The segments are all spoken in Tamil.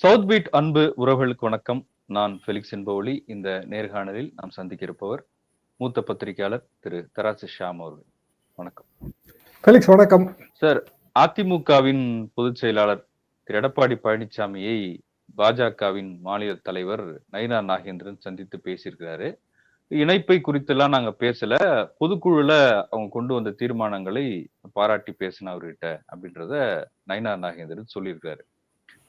சவுத் பீட் அன்பு உறவுகளுக்கு வணக்கம். நான் ஃபெலிக்ஸ் என்பவழி. இந்த நேர்காணலில் நாம் சந்திக்க இருப்பவர் மூத்த பத்திரிகையாளர் திரு தராசு ஷியாம் அவர்கள். வணக்கம் ஃபெலிக்ஸ். வணக்கம் சார். அதிமுகவின் பொதுச் செயலாளர் திரு எடப்பாடி பழனிசாமியை பாஜகவின் மாநில தலைவர் நயினார் நாகேந்திரன் சந்தித்து பேசியிருக்கிறாரு. இணைப்பை குறித்தெல்லாம் நாங்க பேசல, பொதுக்குழுல அவங்க கொண்டு வந்த தீர்மானங்களை பாராட்டி பேசின அவர்கிட்ட அப்படின்றத நயினார் நாகேந்திரன் சொல்லியிருக்காரு.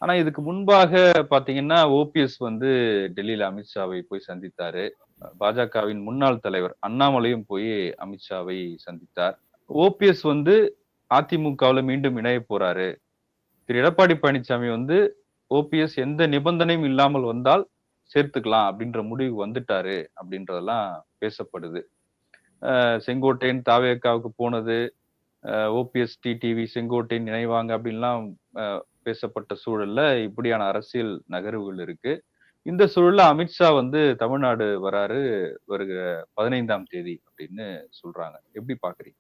ஆனா இதுக்கு முன்பாக பாத்தீங்கன்னா ஓபிஎஸ் டெல்லியில அமித்ஷாவை போய் சந்தித்தாரு. பாஜகவின் முன்னாள் தலைவர் அண்ணாமலையும் போய் அமித்ஷாவை சந்தித்தார். ஓபிஎஸ் அதிமுகவுல மீண்டும் இணைய போறாரு. திரு எடப்பாடி பழனிசாமி ஓபிஎஸ் எந்த நிபந்தனையும் இல்லாமல் வந்தால் சேர்த்துக்கலாம் அப்படின்ற முடிவு வந்துட்டாரு அப்படின்றதெல்லாம் பேசப்படுது. செங்கோட்டையன் தாவேக்காவுக்கு போனது, ஓபிஎஸ் டிடிவி செங்கோட்டையன் இணைவாங்க அப்படின்லாம் பேசப்பட்ட சூழல்ல இப்படியான அரசியல் நகர்வுகள் இருக்கு. இந்த சூழல்ல அமித்ஷா தமிழ்நாடு வராரு வருகிற 15ஆம் தேதி அப்படின்னு சொல்றாங்க. எப்படி பாக்குறீங்க?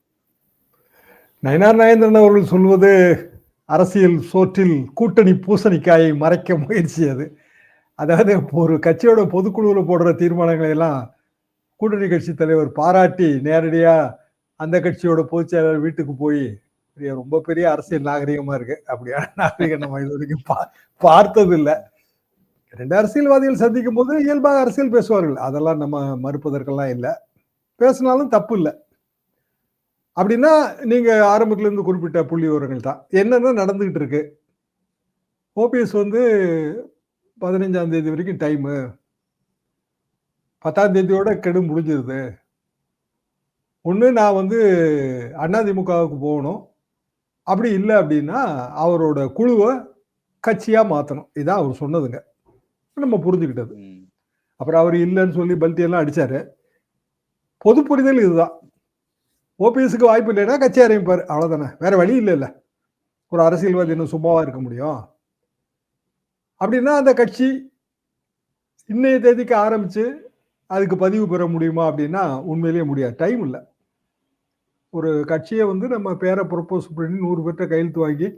நயினார் நாகேந்திரன் அவர்கள் சொல்வது அரசியல் சோற்றில் கூட்டணி பூசணிக்காயை மறைக்க முயற்சி. அதாவது ஒரு கட்சியோட பொதுக்குழுவில் போடுற தீர்மானங்களை எல்லாம் கூட்டணி கட்சி தலைவர் பாராட்டி நேரடியா அந்த கட்சியோட பொதுச் செயலாளர் வீட்டுக்கு போய் ரொம்ப பெரிய அரசியல் நாகரிகமா இருக்கு. அப்படியான நாகரிகம் நம்ம இது வரைக்கும் பார்த்தது இல்லை. ரெண்டு அரசியல்வாதிகள் சந்திக்கும் போது இயல்பாக அரசியல் பேசுவார்கள், அதெல்லாம் நம்ம மறுப்பதற்கெல்லாம் இல்லை, பேசினாலும் தப்பு இல்லை. அப்படின்னா நீங்க ஆரம்பத்துல இருந்து குறிப்பிட்ட புள்ளி விவரங்கள் தான் என்னென்ன நடந்துகிட்டு இருக்கு. ஓபிஎஸ் 15ஆம் தேதி வரைக்கும் டைமு, 10ஆம் தேதியோட கெடு முடிஞ்சிருது. ஒன்று நான் அதிமுகவுக்கு போகணும், அப்படி இல்லை அப்படின்னா அவரோட குழுவை கட்சியா மாற்றணும். இதான் அவர் சொன்னதுங்க, நம்ம புரிஞ்சுக்கிட்டது. அப்புறம் அவர் இல்லைன்னு சொல்லி பல்ட்டியெல்லாம் அடிச்சாரு. பொது புரிதல் இதுதான். ஓபிஎஸ்க்கு வாய்ப்பு இல்லைன்னா கட்சி ஆரம்பிப்பார், அவ்வளோதானே, வேற வழி இல்லைல்ல. ஒரு அரசியல்வாதி இன்னும் சும்மாவா இருக்க முடியும்? அப்படின்னா அந்த கட்சி இன்னைய தேதிக்கு ஆரம்பிச்சு அதுக்கு பதிவு பெற முடியுமா அப்படின்னா உண்மையிலேயே முடியாது, டைம் இல்லை. ஒரு கட்சியை நம்ம பேரை ப்ரொப்போஸ் பண்ணி 100 பேர்ட்ட கையெழுத்து வாங்கி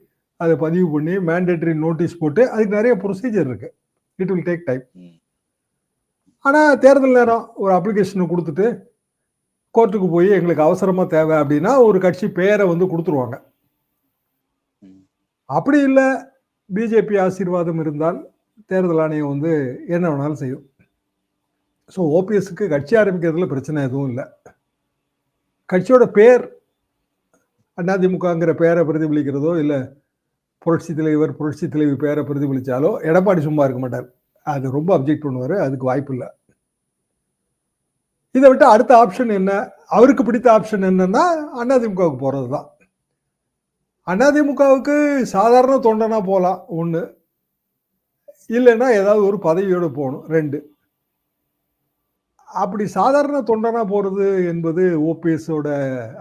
அதை பதிவு பண்ணி மேண்டேட்டரி நோட்டீஸ் போட்டு அதுக்கு நிறைய ப்ரொசீஜர் இருக்கு. It will take time. ஆனால் தேர்தல் நேரம் ஒரு அப்ளிகேஷனை கொடுத்துட்டு கோர்ட்டுக்கு போய் எங்களுக்கு அவசரமா தேவை அப்படின்னா ஒரு கட்சி பேரை கொடுத்துருவாங்க. அப்படி இல்லை, பிஜேபி ஆசீர்வாதம் இருந்தால் தேர்தல் ஆணையம் என்ன வேணாலும் செய்யும். ஸோ ஓபிஎஸ்க்கு கட்சி ஆரம்பிக்கிறதுல பிரச்சனை எதுவும் இல்லை. கட்சியோட பேர் அதிமுகங்கிற பேரை பிரதிபலிக்கிறதோ இல்லை புரட்சி தலைவர் புரட்சி தலைவி பேரை பிரதிபலிச்சாலோ எடப்பாடி சும்மா இருக்க மாட்டார், அது ரொம்ப அப்ஜெக்ட் பண்ணுவார். அதுக்கு வாய்ப்பு இல்லை. இதை விட்டு அடுத்த ஆப்ஷன் என்ன, அவருக்கு பிடித்த ஆப்ஷன் என்னன்னா அதிமுகவுக்கு போறது தான். அதிமுகவுக்கு சாதாரண தொண்டனா போகலாம் ஒன்று, இல்லைன்னா ஏதாவது ஒரு பதவியோடு போகணும் ரெண்டு. அப்படி சாதாரண தொண்டனா போறது என்பது ஓபிஎஸோட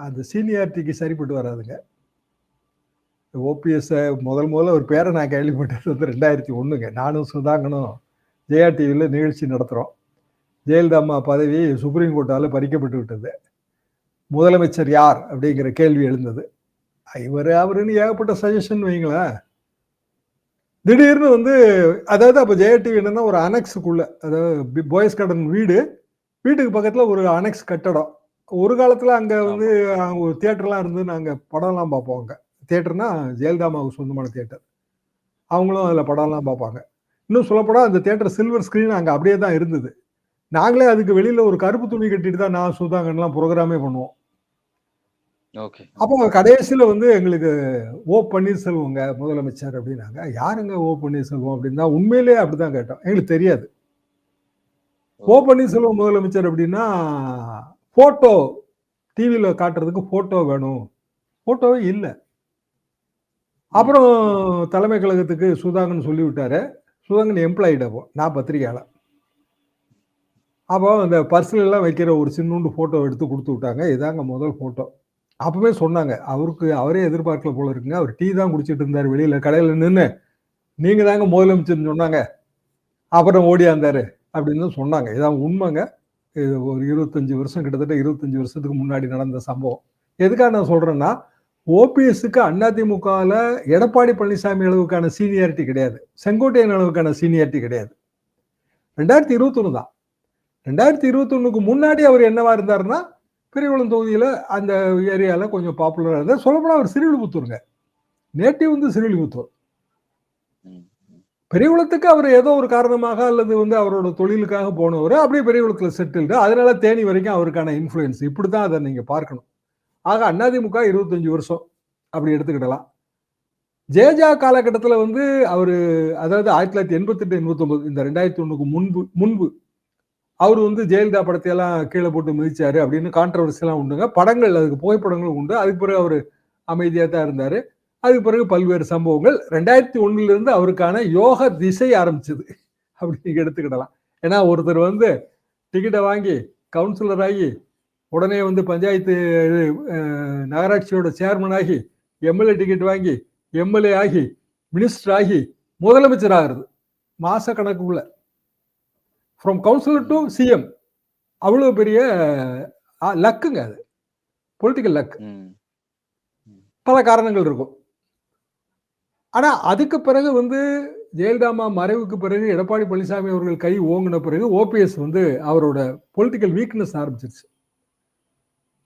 அந்த சீனியாரிட்டிக்கு சரிப்பட்டு வராதுங்க. ஓபிஎஸ் முதல்ல ஒரு பேரை நான் கேள்விப்பட்டது 2001ங்க. நானும் சுதாங்கனும் ஜெயா டிவியில் நிகழ்ச்சி நடத்துகிறோம். ஜெயலலிதா அம்மா பதவி சுப்ரீம் கோர்ட்டால் பறிக்கப்பட்டு விட்டது. முதலமைச்சர் யார் அப்படிங்கிற கேள்வி எழுந்தது. அவருன்னு ஏகப்பட்ட சஜஷன் வைங்களேன். திடீர்னு அதாவது அப்போ ஜெயா டிவி என்னன்னா ஒரு அனெக்ஸுக்குள்ள, அதாவது பாய்ஸ் கார்டன் வீட்டுக்கு பக்கத்தில் ஒரு அனெக்ஸ் கட்டடம். ஒரு காலத்தில் அங்கே ஒரு தியேட்டர்லாம் இருந்து நாங்கள் படம்லாம் பார்ப்போம். அங்கே தியேட்டர்னா ஜெயலலிதாமாவுக்கு சொந்தமான தியேட்டர், அவங்களும் அதில் படம்லாம் பார்ப்பாங்க. இன்னும் சொல்லப்போனால் அந்த தியேட்டர் சில்வர் ஸ்க்ரீன் அங்கே அப்படியே தான் இருந்தது. நாங்களே அதுக்கு வெளியில் ஒரு கருப்பு துணி கட்டிட்டு தான் நான் சுதாகன்லாம் ப்ரோக்ராமே பண்ணுவோம். அப்போ கடைசியில் எங்களுக்கு ஓ பன்னீர்செல்வங்க முதலமைச்சர் அப்படின்னாங்க. யாருங்க ஓ பன்னீர்செல்வம் அப்படின்னா உண்மையிலே அப்படிதான் கேட்டோம், எங்களுக்கு தெரியாது. ஓ பன்னீர்செல்வம் முதலமைச்சர் அப்படின்னா போட்டோ டிவியில் காட்டுறதுக்கு போட்டோ வேணும், போட்டோவே இல்லை. அப்புறம் தலைமை கழகத்துக்கு சுதாகன் சொல்லி விட்டாரு. சுதாகன் எம்ப்ளாயிட், அப்போ நான் பத்திரிகையாளர். அப்போ அந்த பர்ஸ்ல எல்லாம் வைக்கிற ஒரு சின்னூண்டு போட்டோ எடுத்து கொடுத்து விட்டாங்க. இதாங்க முதல் போட்டோ. அப்பவே சொன்னாங்க, அவரே எதிர்பார்க்கல போல இருக்குங்க, அவர் டீ தான் குடிச்சிட்டு இருந்தார் வெளியில கடையில நின்று, நீங்க தாங்க முதலமைச்சர்னு சொன்னாங்க, அப்புறம் ஓடியாந்தாரு அப்படின்னு சொன்னாங்க. இதான் உண்மைங்க. இது ஒரு 25 வருஷம், கிட்டத்தட்ட 25 வருஷத்துக்கு முன்னாடி நடந்த சம்பவம். எதுக்காக நான் சொல்றேன்னா, ஓபிஎஸ்க்கு அதிமுகவில் எடப்பாடி பழனிசாமி அளவுக்கான சீனியாரிட்டி கிடையாது, செங்கோட்டையன் அளவுக்கான சீனியாரிட்டி கிடையாது. 2021 தான். 2021க்கு முன்னாடி அவர் என்னவா இருந்தாருன்னா, பெரியகுளம் தொகுதியில் அந்த ஏரியாவில் கொஞ்சம் பாப்புலராக இருந்தார். சொல்லப்போனால் அவர் சிறுவில்புத்தூருங்க, நேட்டிவ் வந்து சிறுவில்புத்தூர். பெரியகுளத்துக்கு அவர் ஏதோ ஒரு காரணமாக அல்லது வந்து அவரோட தொழிலுக்காக போனவர், அப்படியே பெரியகுளத்தில் செட்டில்டு. அதனால தேனி வரைக்கும் அவருக்கான இன்ஃப்ளூயன்ஸ். இப்படி தான் அதை நீங்கள் பார்க்கணும். ஆக அதிமுக 25 வருஷம் அப்படி எடுத்துக்கிடலாம். ஜேஜா காலகட்டத்தில் வந்து அவர், அதாவது 1988 89 இந்த 2001க்கு முன்பு அவர் வந்து ஜெயலலிதா படத்தையெல்லாம் கீழே போட்டு மிதிச்சாரு அப்படின்னு கான்ட்ரவர்சியெல்லாம் உண்டுங்க. படங்கள், அதுக்கு புகைப்படங்களும் உண்டு. அதுக்கு பிறகு அவர் அமைதியாக தான் இருந்தார். அதுக்கு பிறகு பல்வேறு சம்பவங்கள். 2001 அவருக்கான யோக திசை ஆரம்பிச்சது அப்படி நீங்க எடுத்துக்கிடலாம். ஏன்னா ஒருத்தர் வந்து டிக்கெட்டை வாங்கி கவுன்சிலர் ஆகி உடனே வந்து பஞ்சாயத்து நகராட்சியோட சேர்மன் ஆகி எம்எல்ஏ டிக்கெட் வாங்கி எம்எல்ஏ ஆகி மினிஸ்டர் ஆகி முதலமைச்சர் ஆகிறது மாச கணக்குள்ள. From councillor to CM. அவ்வளவு பெரிய லக்குங்க அது, பொலிட்டிக்கல் லக். பல காரணங்கள் இருக்கும். ஆனா அதுக்கு பிறகு வந்து ஜெயலலிதா மறைவுக்கு பிறகு எடப்பாடி பழனிசாமி அவர்கள் கை ஓங்கின பிறகு ஓபிஎஸ் வந்து அவரோட பொலிட்டிக்கல் வீக்னஸ் ஆரம்பிச்சிருச்சு.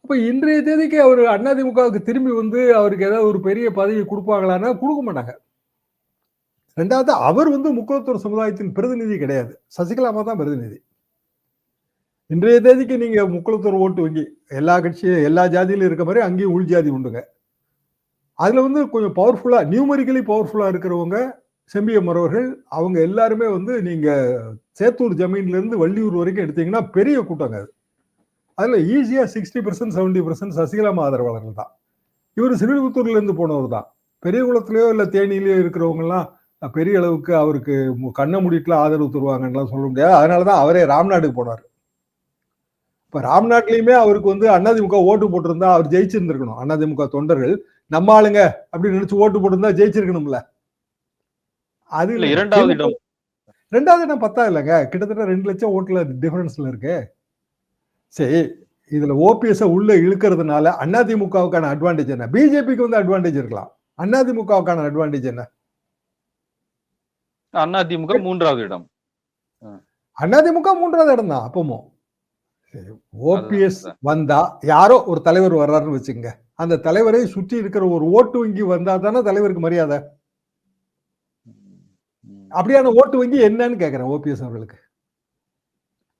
அப்ப இன்றைய தேதிக்கு அவர் அதிமுகவுக்கு திரும்பி வந்து அவருக்கு ஏதாவது ஒரு பெரிய பதவி கொடுப்பாங்களான்னா கொடுக்க மாட்டாங்க. ரெண்டாவது, அவர் வந்து முக்குளத்தூர் சமுதாயத்தின் பிரதிநிதி கிடையாது, சசிகலாமா தான் பிரதிநிதி. இன்றைய தேதிக்கு நீங்க முக்குளத்தூர் ஓட்டு வங்கி எல்லா கட்சியும் எல்லா ஜாதியிலும் இருக்க மாதிரி அங்கேயும் உள் ஜாதி உண்டுங்க. அதுல வந்து கொஞ்சம் பவர்ஃபுல்லா, நியூமரிக்கலி பவர்ஃபுல்லா இருக்கிறவங்க செம்பியம் அவர்கள், அவங்க எல்லாருமே வந்து நீங்க சேத்தூர் ஜமீன்ல இருந்து வள்ளியூர் வரைக்கும் எடுத்தீங்கன்னா பெரிய கூட்டங்க அது. அதுல ஈஸியா 60% 70% சசிகலாமா ஆதரவாளர்கள் தான். இவர் சிறுவில்புத்தூர்ல இருந்து போனவர் தான். பெரியகுளத்திலயோ இல்ல தேனியிலயோ இருக்கிறவங்க எல்லாம் பெரிய அளவுக்கு அவருக்கு கண்ணை மூடிட்டுலாம் ஆதரவு தருவாங்கன்னு சொல்ல முடியாது. அதனாலதான் அவரே ராம்நாடுக்கு போனார். இப்ப ராம்நாட்லயுமே அவருக்கு வந்து அதிமுக ஓட்டு போட்டிருந்தா அவர் ஜெயிச்சிருந்திருக்கணும். அதிமுக தொண்டர்கள் நம்ம ஆளுங்க அப்படின்னு நினைச்சு ஓட்டு போட்டிருந்தா ஜெயிச்சிருக்கணும்ல. அது இல்ல. இரண்டாவது இடம் 10 இல்லைங்க, கிட்டத்தட்ட 2 லட்சம் ஓட்டுல டிஃபரன்ஸ்ல இருக்கு. சரி, இதுல ஓபிஎஸ் உள்ள இழுக்கிறதுனால அதிமுகவுக்கான அட்வான்டேஜ் என்ன? பிஜேபிக்கு வந்து அட்வான்டேஜ் இருக்கலாம், அதிமுகவுக்கான அட்வான்டேஜ் என்ன? அதிமுக 3வது இடம். அதிமுக 3வது இடம் தான் அப்பமும். ஓபிஎஸ் வந்தா யாரோ ஒரு தலைவர் வர்றாருன்னு வச்சுங்க, அந்த தலைவரை சுற்றி இருக்கிற ஒரு ஓட்டு வங்கி வந்தா தானே தலைவருக்கு மரியாதை. அப்படியான ஓட்டு வங்கி என்னன்னு கேட்கிறேன் ஓபிஎஸ் அவர்களுக்கு.